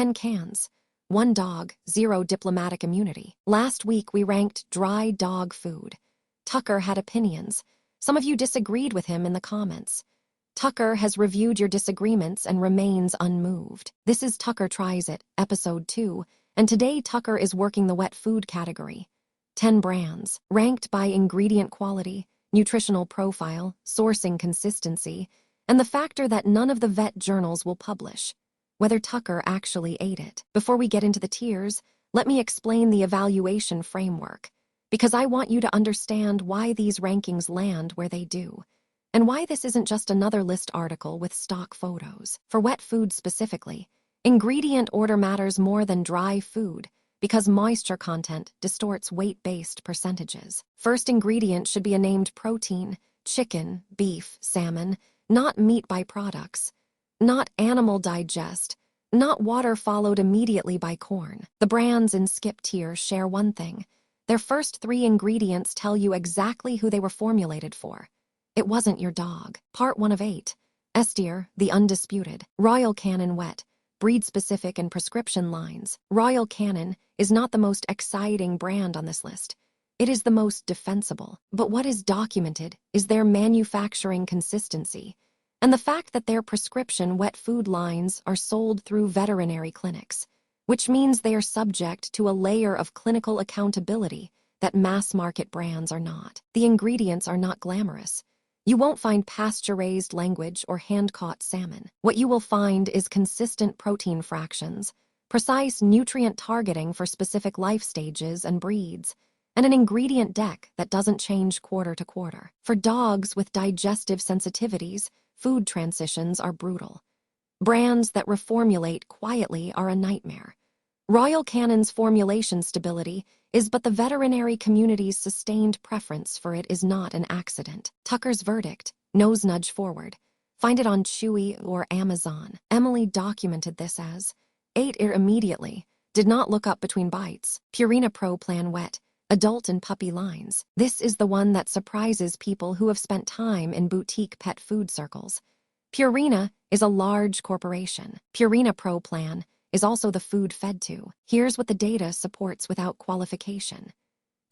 10 cans. 1 dog, 0 diplomatic immunity. Last week we ranked dry dog food. Tucker had opinions. Some of you disagreed with him in the comments. Tucker has reviewed your disagreements and remains unmoved. This is Tucker Tries It, Episode 2, and today Tucker is working the wet food category. 10 brands, ranked by ingredient quality, nutritional profile, sourcing consistency, and the factor that none of the vet journals will publish. Whether Tucker actually ate it. Before we get into the tiers, let me explain the evaluation framework, because I want you to understand why these rankings land where they do, and why this isn't just another list article with stock photos. For wet food specifically, ingredient order matters more than dry food, because moisture content distorts weight-based percentages. First ingredient should be a named protein, chicken, beef, salmon, not meat byproducts, not animal digest, not water followed immediately by corn. The brands in skip tier share one thing. Their first 3 ingredients tell you exactly who they were formulated for. It wasn't your dog. Part 1 of 8. S tier, the undisputed. Royal Canin Wet, breed-specific and prescription lines. Royal Canin is not the most exciting brand on this list. It is the most defensible. But what is documented is their manufacturing consistency, and the fact that their prescription wet food lines are sold through veterinary clinics, which means they are subject to a layer of clinical accountability that mass-market brands are not. The ingredients are not glamorous. You won't find pasture-raised language or hand-caught salmon. What you will find is consistent protein fractions, precise nutrient targeting for specific life stages and breeds, and an ingredient deck that doesn't change quarter to quarter. For dogs with digestive sensitivities, food transitions are brutal. Brands that reformulate quietly are a nightmare. Royal Canin's formulation stability is but the veterinary community's sustained preference for it is not an accident. Tucker's verdict, nose nudge forward. Find it on Chewy or Amazon. Emily documented this as, ate it immediately, did not look up between bites. Purina Pro Plan Wet, adult and puppy lines. This is the one that surprises people who have spent time in boutique pet food circles. Purina is a large corporation. Purina Pro Plan is also the food fed to. Here's what the data supports without qualification.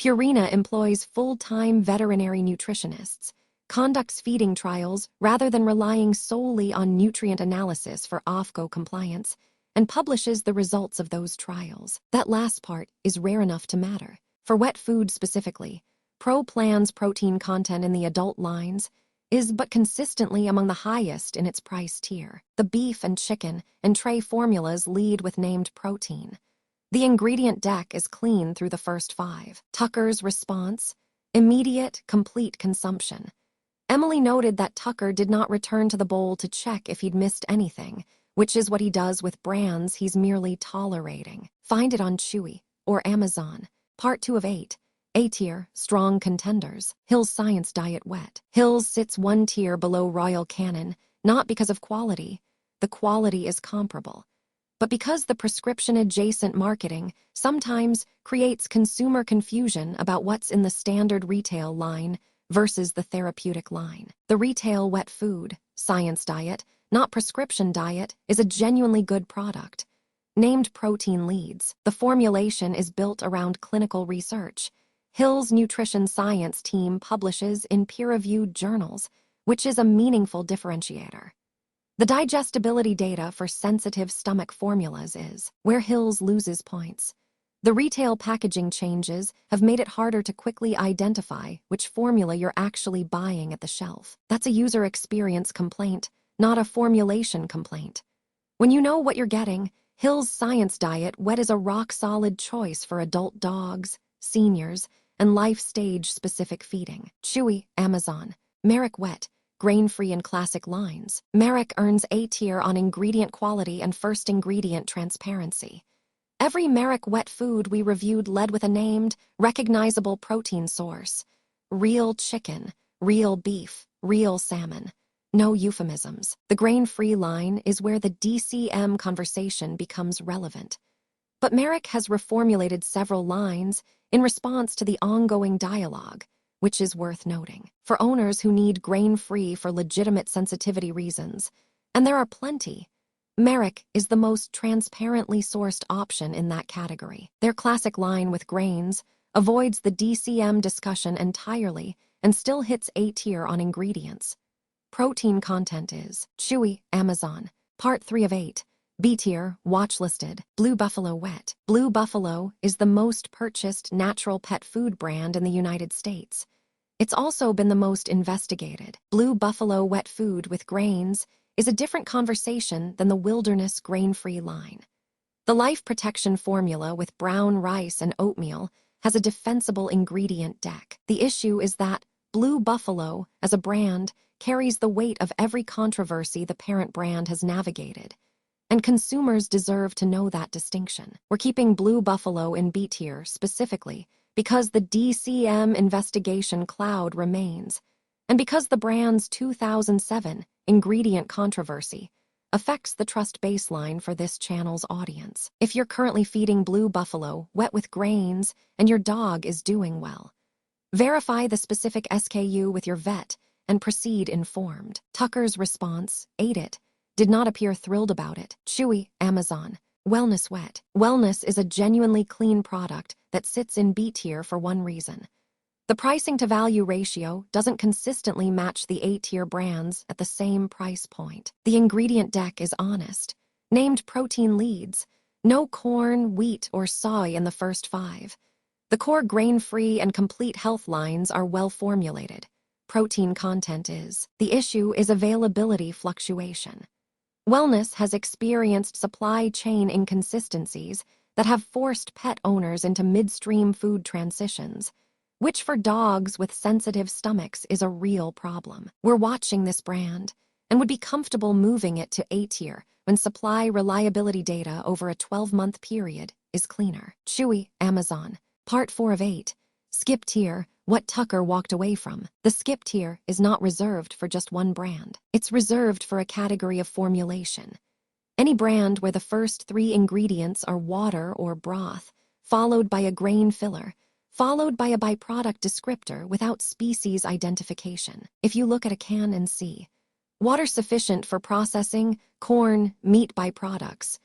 Purina employs full-time veterinary nutritionists, conducts feeding trials rather than relying solely on nutrient analysis for OFGO compliance, and publishes the results of those trials. That last part is rare enough to matter. For wet food specifically, Pro Plan's protein content in the adult lines is but consistently among the highest in its price tier. The beef and chicken and tray formulas lead with named protein. The ingredient deck is clean through the first 5. Tucker's response, immediate, complete consumption. Emily noted that Tucker did not return to the bowl to check if he'd missed anything, which is what he does with brands he's merely tolerating. Find it on Chewy or Amazon. Part 2 of 8. A tier, strong contenders. Hill's Science Diet Wet. Hill's sits 1 tier below Royal Canin, not because of quality. The quality is comparable, but because the prescription-adjacent marketing sometimes creates consumer confusion about what's in the standard retail line versus the therapeutic line. The retail wet food, science diet, not prescription diet, is a genuinely good product. Named protein leads. The formulation is built around clinical research. Hill's nutrition science team publishes in peer-reviewed journals, which is a meaningful differentiator. The digestibility data for sensitive stomach formulas is where Hill's loses points. The retail packaging changes have made it harder to quickly identify which formula you're actually buying at the shelf. That's a user experience complaint, not a formulation complaint. When you know what you're getting, Hill's Science Diet Wet is a rock-solid choice for adult dogs, seniors, and life-stage-specific feeding. Chewy, Amazon. Merrick Wet, grain-free and classic lines. Merrick earns A tier on ingredient quality and first ingredient transparency. Every Merrick Wet food we reviewed led with a named, recognizable protein source. Real chicken, real beef, real salmon. No euphemisms. The grain-free line is where the DCM conversation becomes relevant. But Merrick has reformulated several lines in response to the ongoing dialogue, which is worth noting. For owners who need grain-free for legitimate sensitivity reasons, and there are plenty, Merrick is the most transparently sourced option in that category. Their classic line with grains avoids the DCM discussion entirely and still hits A tier on ingredients. Protein content is chewy, Amazon, part 3 of 8. B tier, watch listed, Blue Buffalo Wet. Blue Buffalo is the most purchased natural pet food brand in the United States. It's also been the most investigated. Blue Buffalo Wet food with grains is a different conversation than the Wilderness grain-free line. The Life Protection formula with brown rice and oatmeal has a defensible ingredient deck. The issue is that Blue Buffalo, as a brand, carries the weight of every controversy the parent brand has navigated. And consumers deserve to know that distinction. We're keeping Blue Buffalo in B tier specifically because the DCM investigation cloud remains, and because the brand's 2007 ingredient controversy affects the trust baseline for this channel's audience. If you're currently feeding Blue Buffalo Wet with grains and your dog is doing well, verify the specific SKU with your vet and proceed informed. Tucker's response, ate it, did not appear thrilled about it. Chewy, Amazon. Wellness Wet. Wellness is a genuinely clean product that sits in B tier for one reason. The pricing to value ratio doesn't consistently match the A tier brands at the same price point. The ingredient deck is honest. Named protein leads. No corn, wheat, or soy in the first 5. The core grain-free and complete health lines are well formulated. Protein content is. The issue is availability fluctuation. Wellness has experienced supply chain inconsistencies that have forced pet owners into midstream food transitions, which for dogs with sensitive stomachs is a real problem. We're watching this brand and would be comfortable moving it to A tier when supply reliability data over a 12-month period is cleaner. Chewy, Amazon. Part 4 of 8. Skip tier, what Tucker walked away from. The skip tier is not reserved for just one brand. It's reserved for a category of formulation. Any brand where the first 3 ingredients are water or broth, followed by a grain filler, followed by a byproduct descriptor without species identification. If you look at a can and see water sufficient for processing, corn, meat byproducts,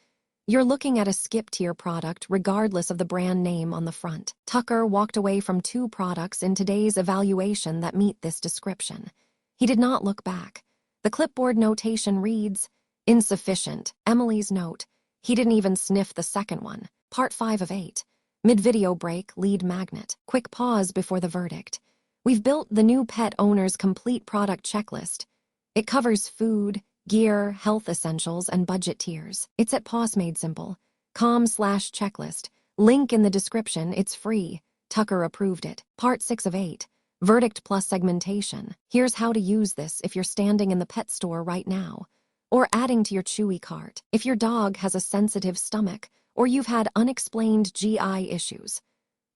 you're looking at a skip-tier product regardless of the brand name on the front. Tucker walked away from 2 products in today's evaluation that meet this description. He did not look back. The clipboard notation reads, insufficient. Emily's note, he didn't even sniff the second one. Part 5 of 8. Mid-video break, lead magnet. Quick pause before the verdict. We've built the new pet owner's complete product checklist. It covers food, gear, health essentials, and budget tiers. It's at Paws Made Simple. com/checklist. Link in the description. It's free. Tucker approved it. Part 6 of 8. Verdict plus segmentation. Here's how to use this if you're standing in the pet store right now, or adding to your Chewy cart. If your dog has a sensitive stomach, or you've had unexplained GI issues.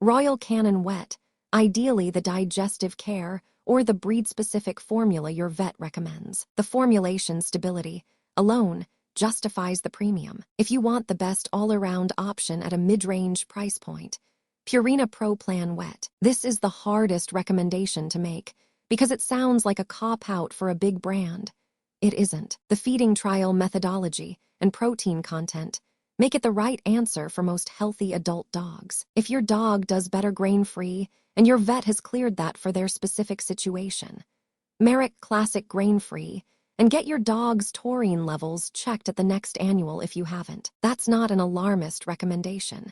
Royal Canin Wet. Ideally the digestive care or the breed-specific formula your vet recommends. The formulation stability alone justifies the premium. If you want the best all-around option at a mid-range price point, Purina Pro Plan Wet. This is the hardest recommendation to make because it sounds like a cop-out for a big brand. It isn't. The feeding trial methodology and protein content make it the right answer for most healthy adult dogs. If your dog does better grain-free and your vet has cleared that for their specific situation, Merrick Classic Grain-Free, and get your dog's taurine levels checked at the next annual if you haven't. That's not an alarmist recommendation.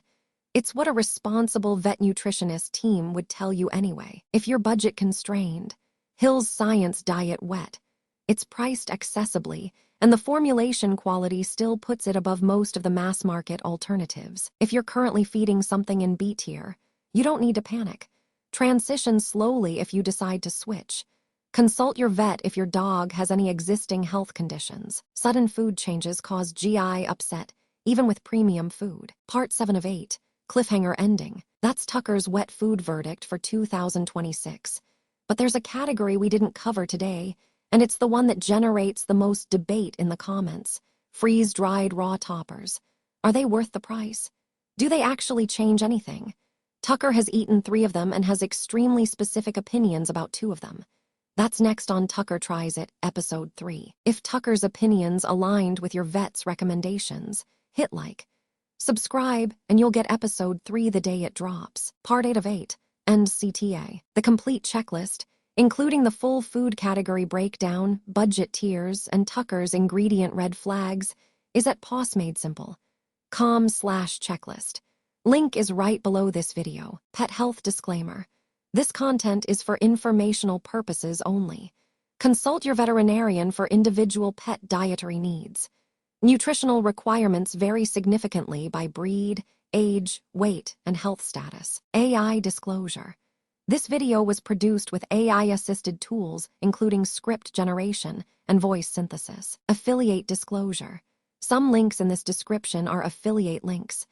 It's what a responsible vet nutritionist team would tell you anyway. If you're budget constrained, Hill's Science Diet Wet. It's priced accessibly, and the formulation quality still puts it above most of the mass market alternatives. If you're currently feeding something in B tier, you don't need to panic. Transition slowly if you decide to switch. Consult your vet if your dog has any existing health conditions. Sudden food changes cause GI upset, even with premium food. Part 7 of 8. Cliffhanger ending. That's Tucker's wet food verdict for 2026. But there's a category we didn't cover today, and it's the one that generates the most debate in the comments. Freeze-dried raw toppers. Are they worth the price? Do they actually change anything? Tucker has eaten 3 of them and has extremely specific opinions about 2 of them. That's next on Tucker Tries It, Episode 3. If Tucker's opinions aligned with your vet's recommendations, hit like. Subscribe, and you'll get Episode 3 the day it drops. Part 8 of 8, End CTA. The complete checklist, including the full food category breakdown, budget tiers, and Tucker's ingredient red flags, is at Paws Made Simple. com/checklist. Link is right below this video. Pet health disclaimer. This content is for informational purposes only. Consult your veterinarian for individual pet dietary needs. Nutritional requirements vary significantly by breed, age, weight, and health status. AI disclosure. This video was produced with AI-assisted tools, including script generation and voice synthesis. Affiliate disclosure. Some links in this description are affiliate links.